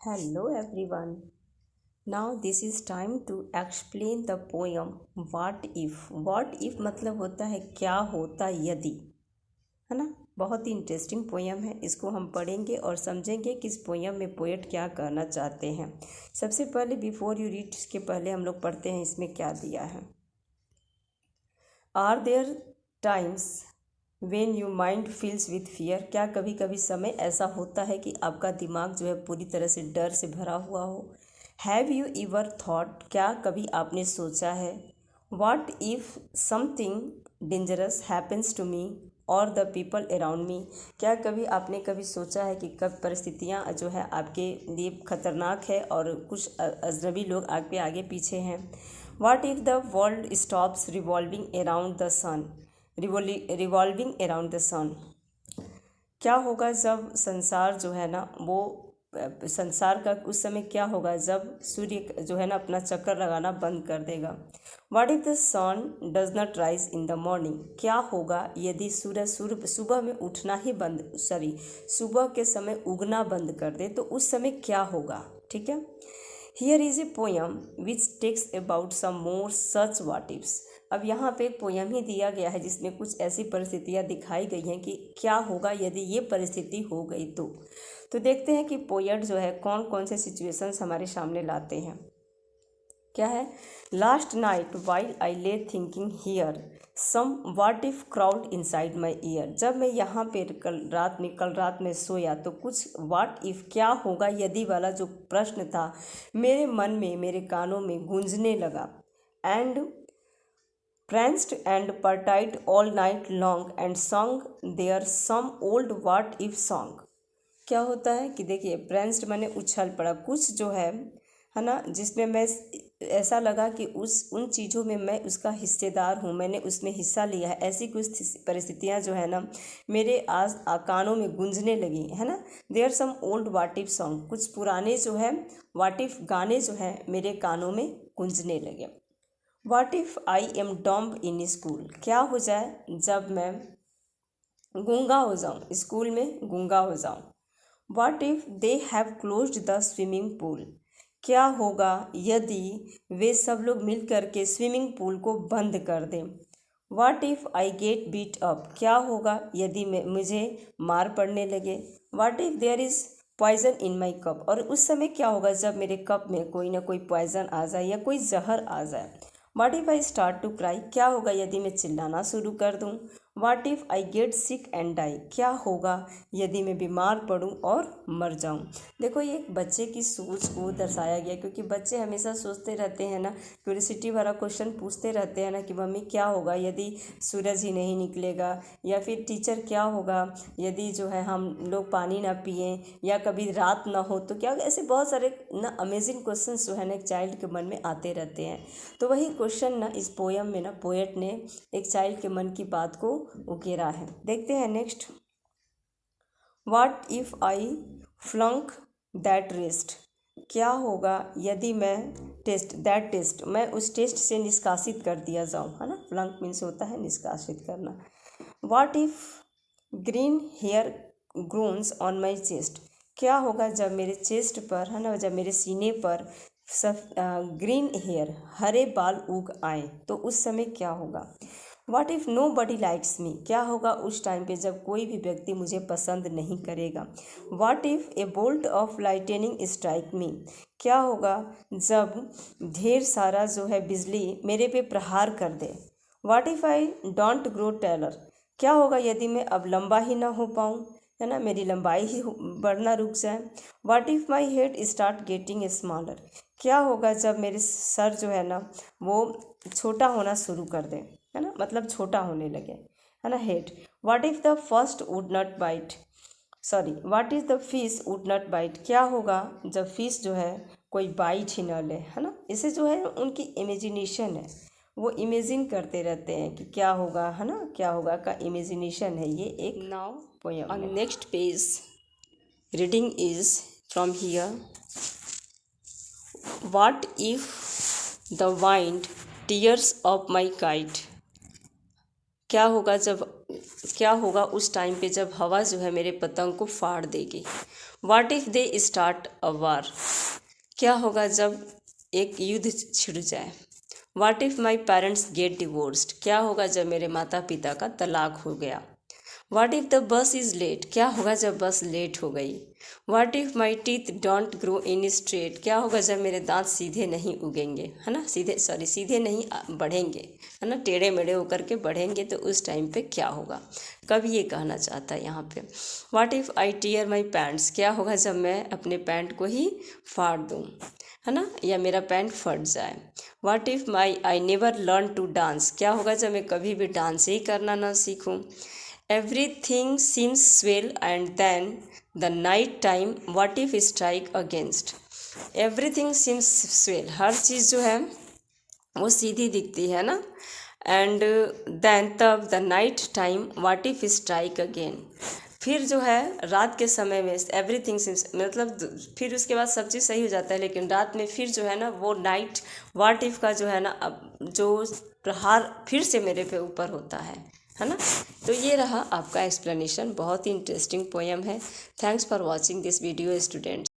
Hello everyone. Now this is time to explain the poem What If. What If मतलब होता है क्या होता यदि, है ना। बहुत ही इंटरेस्टिंग पोयम है। इसको हम पढ़ेंगे और समझेंगे कि इस पोयम में पोएट क्या कहना चाहते हैं। सबसे पहले बिफोर यू रीड इसके पहले हम लोग पढ़ते हैं इसमें क्या दिया है। Are there times when you mind feels with fear. क्या कभी कभी समय ऐसा होता है कि आपका दिमाग जो है पूरी तरह से डर से भरा हुआ हो। हैव यू इवर थॉट, क्या कभी आपने सोचा है। What if something dangerous happens to me और द पीपल अराउंड मी। क्या कभी आपने कभी सोचा है कि कब परिस्थितियाँ जो है आपके लिए खतरनाक है और कुछ अजनबी लोग आपके आगे पीछे हैं। What if the world stops revolving around the sun. Revolving around the sun. क्या होगा जब संसार जो है ना वो संसार का उस समय क्या होगा जब सूर्य जो है ना अपना चक्कर लगाना बंद कर देगा। What if the sun does not rise in the morning. क्या होगा यदि सूर्य सुबह में उठना ही सुबह के समय उगना बंद कर दे, तो उस समय क्या होगा। ठीक है। Here is a poem which talks about some more such what ifs. अब यहाँ पे एक पोयम ही दिया गया है जिसमें कुछ ऐसी परिस्थितियाँ दिखाई गई हैं कि क्या होगा यदि ये परिस्थिति हो गई तो देखते हैं कि पोएट जो है कौन कौन से सिचुएशंस हमारे सामने लाते हैं। क्या है। Last night while I lay thinking here some what if crawled inside my ear. जब मैं यहाँ पे कल रात में सोया तो कुछ व्हाट इफ क्या होगा यदि वाला जो प्रश्न था मेरे मन में मेरे कानों में गूंजने लगा। And pranced and partied all night long and sung their some old what if song। क्या होता है कि देखिए pranced माने उछल पड़ा, कुछ जो है ना, जिसमें मैं ऐसा लगा कि उन चीज़ों में मैं उसका हिस्सेदार हूँ, मैंने उसमें हिस्सा लिया है। ऐसी कुछ परिस्थितियाँ जो है ना मेरे कानों में गूंजने लगी है ना। There some old what if song, कुछ पुराने जो है वाट इफ गाने जो है मेरे कानों में गूंजने लगे। What if I am dumb in school. क्या हो जाए जब मैं गूंगा हो जाऊँ, स्कूल में गूंगा हो जाऊँ। What if they have closed the swimming pool. क्या होगा यदि वे सब लोग मिल कर के स्विमिंग पूल को बंद कर दें। What if I get beat up. क्या होगा यदि मुझे मार पड़ने लगे। What if there is poison in my cup. और उस समय क्या होगा जब मेरे कप में कोई ना कोई पॉइजन आ जाए या कोई जहर आ जाए। What if I start to cry. क्या होगा यदि मैं चिल्लाना शुरू कर दूँ। What if I get sick and die. क्या होगा यदि मैं बीमार पड़ूँ और मर जाऊँ। देखो ये एक बच्चे की सोच को दर्शाया गया, क्योंकि बच्चे हमेशा सोचते रहते हैं ना, क्यूरियोसिटी भरा क्वेश्चन पूछते रहते हैं ना कि मम्मी क्या होगा यदि सूरज ही नहीं निकलेगा, या फिर टीचर क्या होगा यदि जो है हम लोग पानी ना पिएं या कभी रात ना हो तो क्या। ऐसे बहुत सारे ना अमेजिंग क्वेश्चन जो है ना एक चाइल्ड के मन में आते रहते हैं। तो वही क्वेश्चन ना इस पोयम में ना पोएट ने एक चाइल्ड के मन की बात को उकेरा है। देखते हैं next. What if I flunk that rest. क्या होगा यदि मैं मैं उस टेस्ट से निष्कासित कर दिया जाऊँ, है ना। फ्लंक मीन्स होता है निष्कासित करना। What if green hair grows on my chest. क्या होगा जब मेरे चेस्ट पर, है ना, जब मेरे सीने पर सब ग्रीन हेयर हरे बाल उग आए तो उस समय क्या होगा। What if nobody likes me. क्या होगा उस टाइम पे जब कोई भी व्यक्ति मुझे पसंद नहीं करेगा। What if A bolt of lightning strike मी। क्या होगा जब ढेर सारा जो है बिजली मेरे पे प्रहार कर दे। What if I don't grow taller. क्या होगा यदि मैं अब लंबा ही ना हो पाऊँ, है ना, मेरी लंबाई ही बढ़ना रुक जाए। What if my head start getting smaller. क्या होगा जब मेरे सर जो है ना वो छोटा होना शुरू कर दे, है ना, मतलब छोटा होने लगे, है ना, head. What if the first would not bite, what is the fish would not bite. क्या होगा जब फिश जो है कोई बाइट ही न ले, है ना। इसे जो है उनकी इमेजिनेशन है, वो इमेजिन करते रहते हैं कि क्या होगा, है ना, क्या होगा का इमेजिनेशन है ये एक now poem. On next page reading is from here. What if the wind tears of my kite. क्या होगा उस टाइम पे जब हवा जो है मेरे पतंग को फाड़ देगी। What if they start a war, क्या होगा जब एक युद्ध छिड़ जाए। What if my parents get divorced, क्या होगा जब मेरे माता पिता का तलाक हो गया। What if the bus is late, क्या होगा जब बस लेट हो गई। What if my teeth don't grow in straight, क्या होगा जब मेरे दांत सीधे नहीं उगेंगे, है ना, सीधे नहीं बढ़ेंगे, है ना, टेढ़े मेढ़े होकर के बढ़ेंगे, तो उस टाइम पे क्या होगा। कब ये कहना चाहता है यहाँ पे। What if I tear my pants, क्या होगा जब मैं अपने पैंट को ही फाड़ दूँ, है ना, या मेरा पैंट फट जाए। What if I never learn to dance, क्या होगा जब मैं कभी भी डांस ही करना ना सीखूँ। Everything seems swell and then the night time what if strike against. Everything seems swell, हर चीज़ जो है वो सीधी दिखती है ना। एंड देन तब the night time what if strike again, फिर जो है रात के समय में एवरीथिंग सीम्स, मतलब फिर उसके बाद सब चीज़ सही हो जाता है, लेकिन रात में फिर जो है ना वो नाइट व्हाट इफ का जो है ना अब जो प्रहार फिर से मेरे पे ऊपर होता है ना। तो ये रहा आपका एक्सप्लेनेशन, बहुत ही इंटरेस्टिंग पोएम है। Thanks for watching this video students.